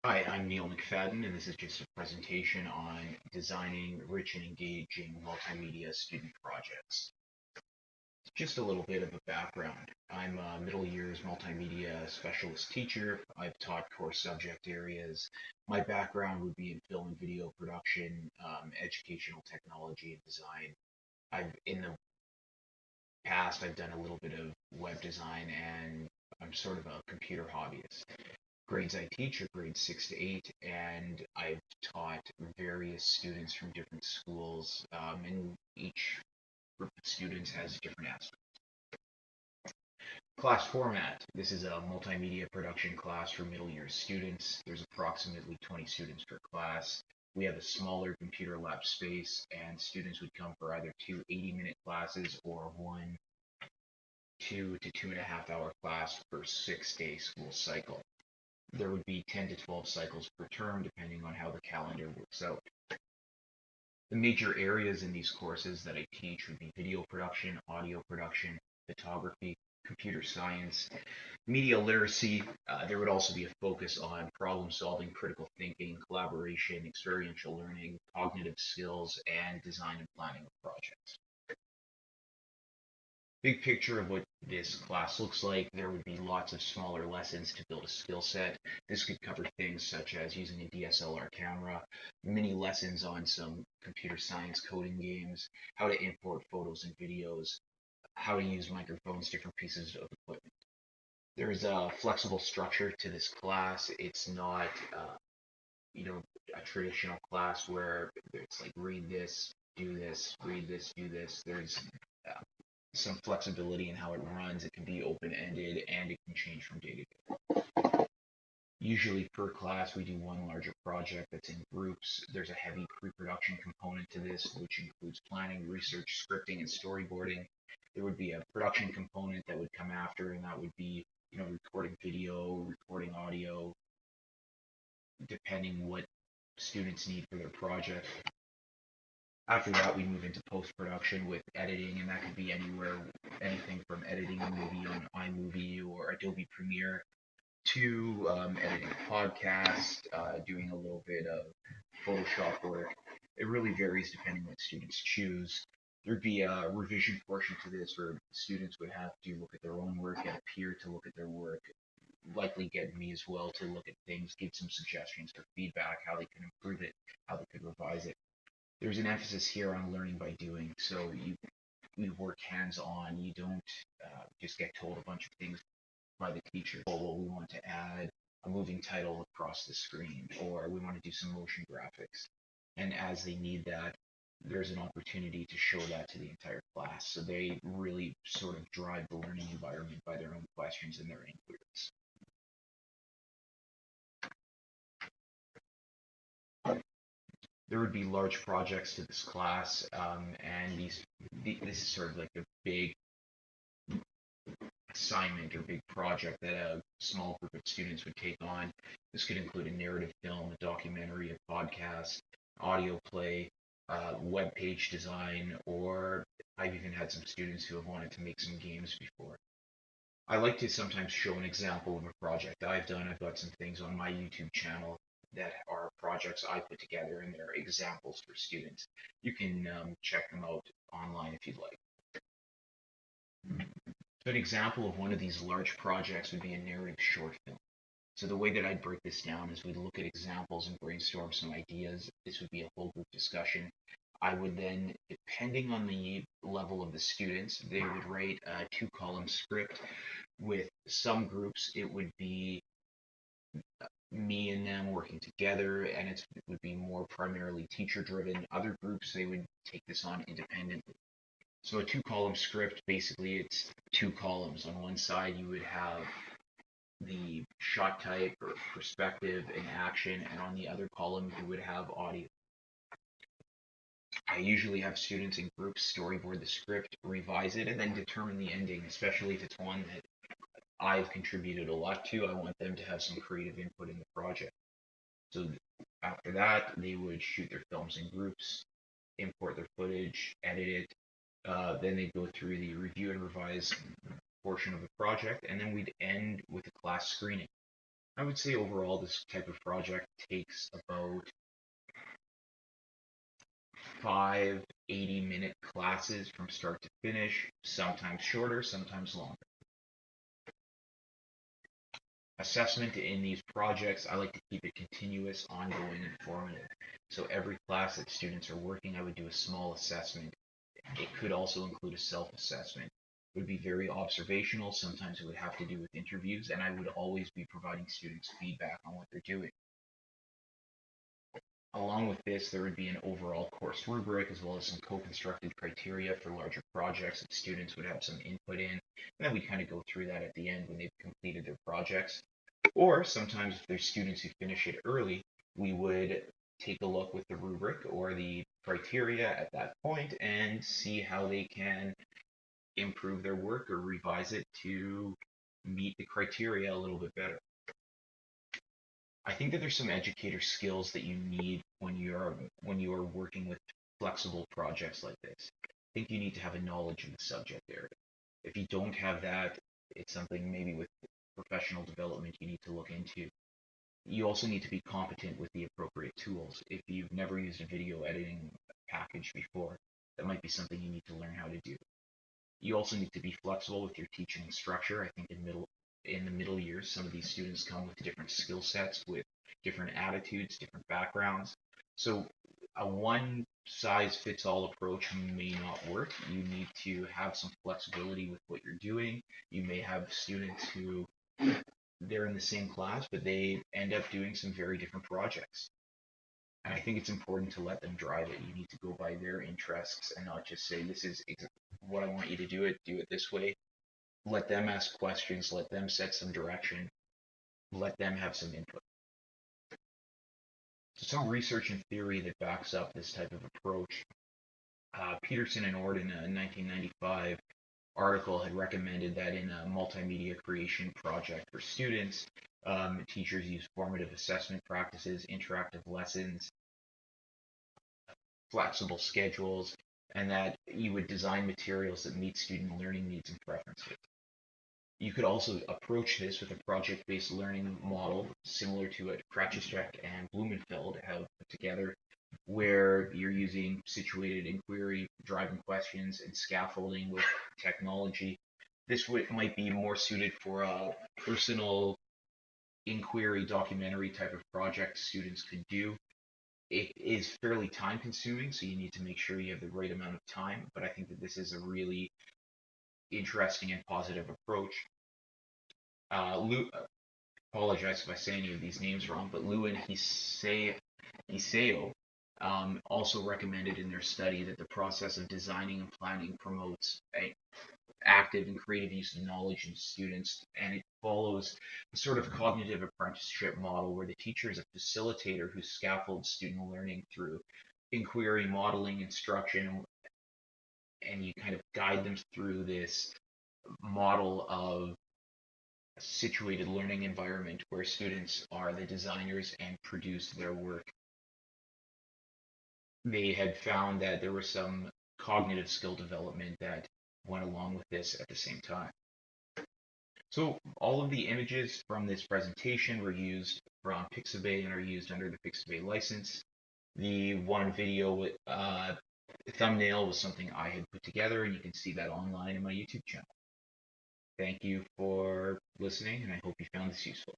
Hi, I'm Neil McFadden, and this is just a presentation on designing rich and engaging multimedia student projects. Just a little bit of a background. I'm a middle years multimedia specialist teacher. I've taught core subject areas. My background would be in film and video production, educational technology and design. In the past, I've done a little bit of web design, and I'm sort of a computer hobbyist. Grades I teach are grades 6 to 8, and I've taught various students from different schools, and each group of students has different aspects. Class format. This is a multimedia production class for middle year students. There's approximately 20 students per class. We have a smaller computer lab space, and students would come for either two 80-minute classes or one 2 to 2.5 hour class per 6-day school cycle. There would be 10 to 12 cycles per term, depending on how the calendar works out. The major areas in these courses that I teach would be video production, audio production, photography, computer science, media literacy. There would also be a focus on problem solving, critical thinking, collaboration, experiential learning, cognitive skills, and design and planning of projects. Big picture of what this class looks like, there would be lots of smaller lessons to build a skill set. This could cover things such as using a DSLR camera, mini lessons on some computer science coding games, how to import photos and videos, how to use microphones, different pieces of equipment. There's a flexible structure to this class. It's not, you know, a traditional class where it's like read this, do this, read this, do this. There's uh, some flexibility in how it runs. It can be open-ended and it can change from day to day. Usually per class, we do one larger project that's in groups. There's a heavy pre-production component to this, which includes planning, research, scripting, and storyboarding. There would be a production component that would come after, and that would be, recording video, recording audio, depending what students need for their project. After that, we move into post-production with editing, and that could be anything from editing a movie on iMovie or Adobe Premiere to editing a podcast, doing a little bit of Photoshop work. It really varies depending on what students choose. There'd be a revision portion to this where students would have to look at their own work, get a peer to look at their work, likely get me as well to look at things, give some suggestions for feedback, how they can improve it, how they could revise it. There's an emphasis here on learning by doing, so you work hands-on. You don't just get told a bunch of things by the teacher. Well, we want to add a moving title across the screen, or we want to do some motion graphics. And as they need that, there's an opportunity to show that to the entire class. So they really sort of drive the learning environment by their own questions and their inquiries. There would be large projects to this class, and this is sort of like a big assignment or big project that a small group of students would take on. This could include a narrative film, a documentary, a podcast, audio play, web page design, or I've even had some students who have wanted to make some games before. I like to sometimes show an example of a project I've done. I've got some things on my YouTube channel that are projects I put together, and they're examples for students. You can check them out online if you'd like. So an example of one of these large projects would be a narrative short film. So the way that I'd break this down is we'd look at examples and brainstorm some ideas. This would be a whole group discussion. I would then, depending on the level of the students, they would write a 2-column script. With some groups, it would be me and them working together, and it would be more primarily teacher driven. Other groups, they would take this on independently. So a 2-column script, basically it's 2 columns. On one side you would have the shot type or perspective and action, and on the other column you would have audio. I usually have students in groups storyboard the script, revise it, and then determine the ending, especially if it's one that I've contributed a lot to. I want them to have some creative input in the project. So after that, they would shoot their films in groups, import their footage, edit it. Then they'd go through the review and revise portion of the project, and then we'd end with a class screening. I would say overall this type of project takes about 5 80-minute classes from start to finish, sometimes shorter, sometimes longer. Assessment in these projects, I like to keep it continuous, ongoing, and formative. So every class that students are working, I would do a small assessment. It could also include a self-assessment. It would be very observational. Sometimes it would have to do with interviews, and I would always be providing students feedback on what they're doing. Along with this, there would be an overall course rubric as well as some co-constructed criteria for larger projects that students would have some input in, and then we kind of go through that at the end when they've completed their projects. Or sometimes if there's students who finish it early, we would take a look with the rubric or the criteria at that point and see how they can improve their work or revise it to meet the criteria a little bit better. I think that there's some educator skills that you need when you're working with flexible projects like this. I think you need to have a knowledge in the subject area. If you don't have that, it's something maybe with professional development you need to look into. You also need to be competent with the appropriate tools. If you've never used a video editing package before, that might be something you need to learn how to do. You also need to be flexible with your teaching structure. I think in the middle years, some of these students come with different skill sets, with different attitudes, different backgrounds. So a one size fits all approach may not work. You need to have some flexibility with what you're doing. You may have students who they're in the same class, but they end up doing some very different projects. And I think it's important to let them drive it. You need to go by their interests and not just say, this is what I want you to do it this way. Let them ask questions, let them set some direction, let them have some input. So some research and theory that backs up this type of approach. Peterson and Ord in a 1995 article had recommended that in a multimedia creation project for students, teachers use formative assessment practices, interactive lessons, flexible schedules, and that you would design materials that meet student learning needs and preferences. You could also approach this with a project-based learning model similar to what Krachicek and Blumenfeld have put together, where you're using situated inquiry, driving questions, and scaffolding with technology. This might be more suited for a personal inquiry documentary type of project students could do. It is fairly time consuming, so you need to make sure you have the right amount of time, but I think that this is a really interesting and positive approach. Lou, apologize if I say any of these names wrong, but Lou and Hiseo also recommended in their study that the process of designing and planning promotes active and creative use of knowledge in students, and it follows a sort of cognitive apprenticeship model where the teacher is a facilitator who scaffolds student learning through inquiry, modeling, instruction, and you kind of guide them through this model of a situated learning environment where students are the designers and produce their work. They had found that there was some cognitive skill development that went along with this at the same time. So all of the images from this presentation were used from Pixabay and are used under the Pixabay license. The one video thumbnail was something I had put together, and you can see that online in my YouTube channel. Thank you for listening, and I hope you found this useful.